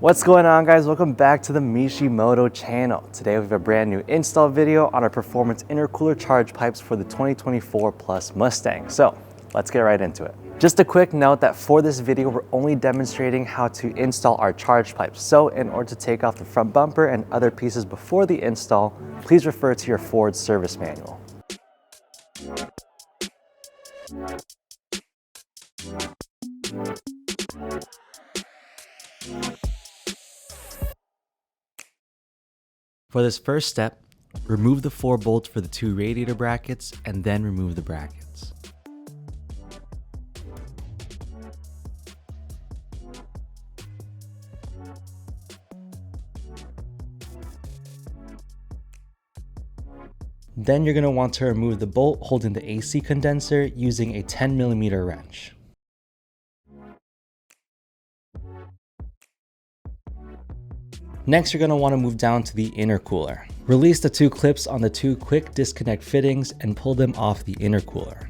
What's going on, guys? Welcome back to the Mishimoto channel. Today we have a brand new install video on our performance intercooler charge pipes for the 2024 Plus Mustang. So let's get right into it. Just a quick note that for this video, we're only demonstrating how to install our charge pipes. So in order to take off the front bumper and other pieces before the install, please refer to your Ford service manual. For this first step, remove the 4 bolts for the 2 radiator brackets and then remove the brackets. Then you're going to want to remove the bolt holding the AC condenser using a 10mm wrench. Next, you're going to want to move down to the intercooler. Release the 2 clips on the 2 quick disconnect fittings and pull them off the intercooler.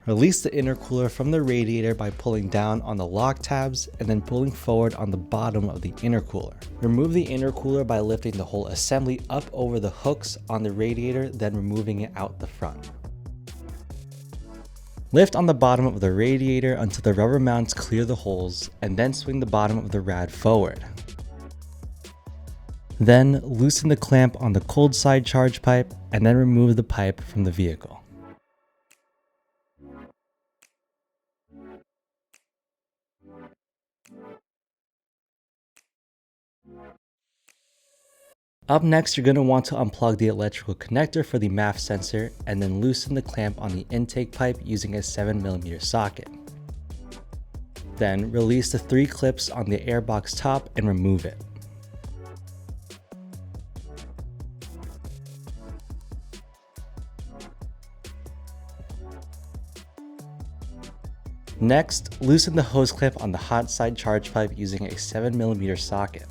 Release the intercooler from the radiator by pulling down on the lock tabs and then pulling forward on the bottom of the intercooler. Remove the intercooler by lifting the whole assembly up over the hooks on the radiator, then removing it out the front. Lift on the bottom of the radiator until the rubber mounts clear the holes, and then swing the bottom of the rad forward. Then loosen the clamp on the cold side charge pipe and then remove the pipe from the vehicle. Up next, you're going to want to unplug the electrical connector for the MAF sensor and then loosen the clamp on the intake pipe using a 7mm socket. Then release the 3 clips on the airbox top and remove it. Next, loosen the hose clamp on the hot side charge pipe using a 7mm socket.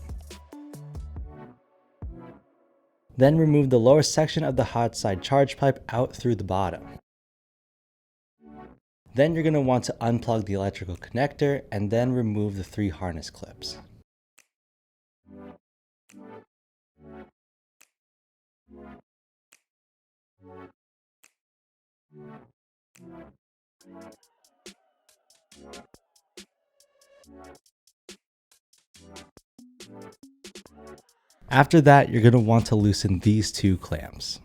Then remove the lower section of the hot side charge pipe out through the bottom. Then you're going to want to unplug the electrical connector and then remove the 3 harness clips. After that, you're going to want to loosen these 2 clamps.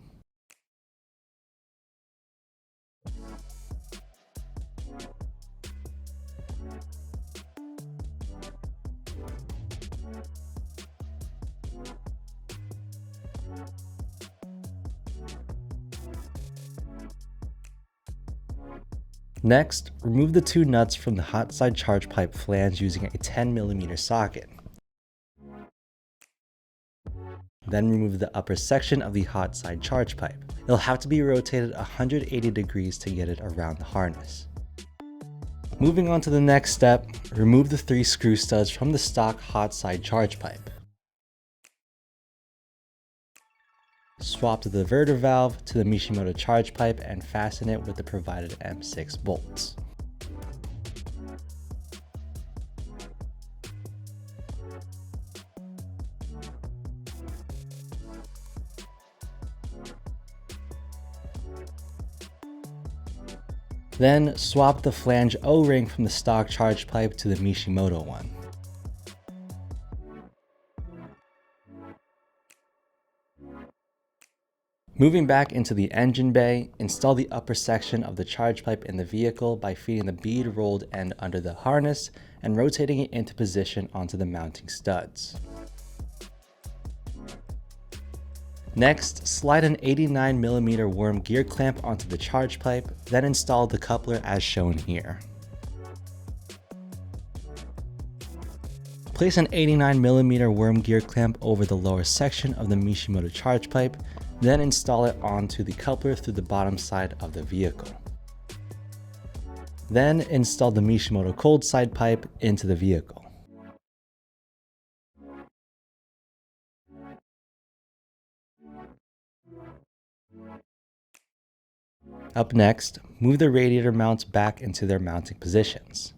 Next, remove the 2 nuts from the hot side charge pipe flange using a 10mm socket. Then remove the upper section of the hot side charge pipe. It'll have to be rotated 180 degrees to get it around the harness. Moving on to the next step, remove the 3 screw studs from the stock hot side charge pipe. Swap the diverter valve to the Mishimoto charge pipe and fasten it with the provided M6 bolts. Then swap the flange O-ring from the stock charge pipe to the Mishimoto one. Moving back into the engine bay, install the upper section of the charge pipe in the vehicle by feeding the bead rolled end under the harness and rotating it into position onto the mounting studs. Next, slide an 89mm worm gear clamp onto the charge pipe, then install the coupler as shown here. Place an 89mm worm gear clamp over the lower section of the Mishimoto charge pipe, then install it onto the coupler through the bottom side of the vehicle. Then install the Mishimoto cold side pipe into the vehicle. Up next, move the radiator mounts back into their mounting positions.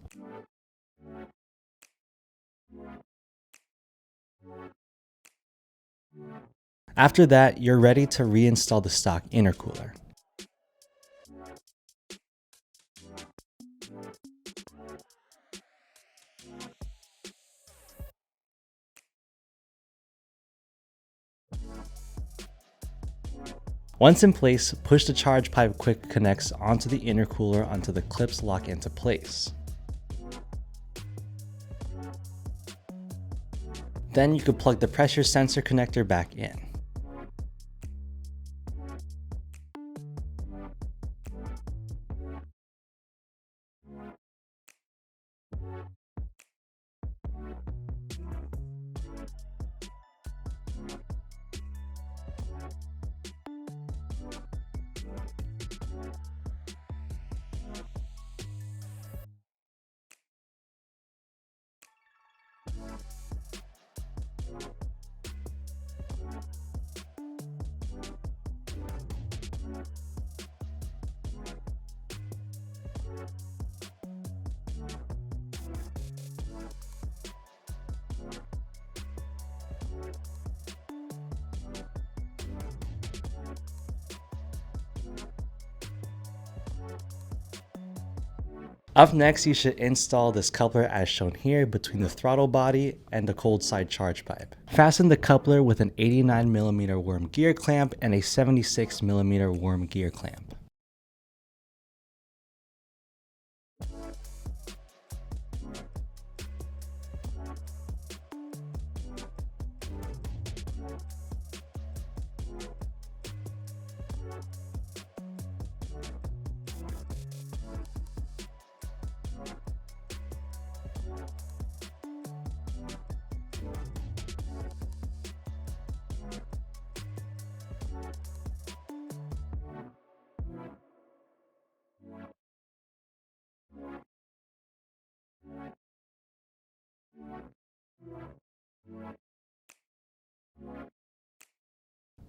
After that, you're ready to reinstall the stock intercooler. Once in place, push the charge pipe quick connects onto the intercooler until the clips lock into place. Then you could plug the pressure sensor connector back in. Up next, you should install this coupler as shown here between the throttle body and the cold side charge pipe. Fasten the coupler with an 89mm worm gear clamp and a 76mm worm gear clamp.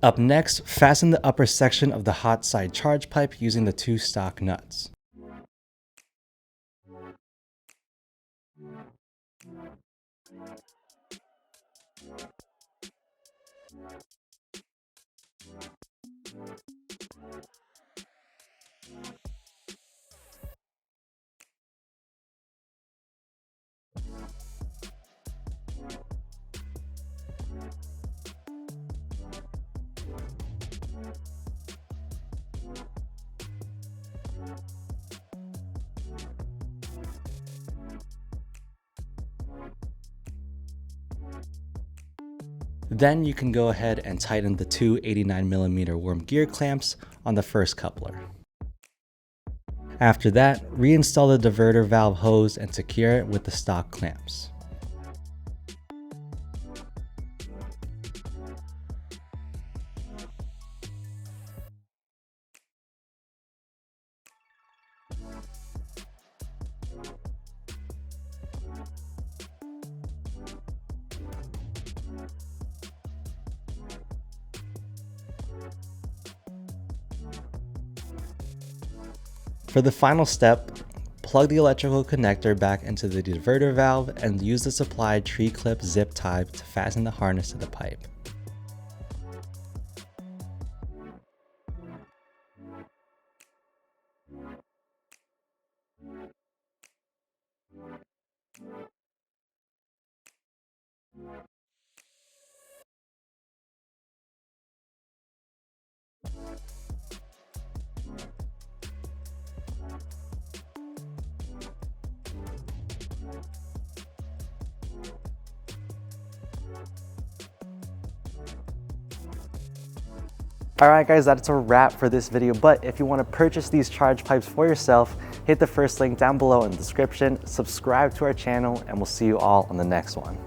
Up next, fasten the upper section of the hot side charge pipe using the 2 stock nuts. Then you can go ahead and tighten the 2 89mm worm gear clamps on the first coupler. After that, reinstall the diverter valve hose and secure it with the stock clamps. For the final step, plug the electrical connector back into the diverter valve and use the supplied tree clip zip tie to fasten the harness to the pipe. Alright guys, that's a wrap for this video, but if you want to purchase these charge pipes for yourself, hit the first link down below in the description, subscribe to our channel, and we'll see you all on the next one.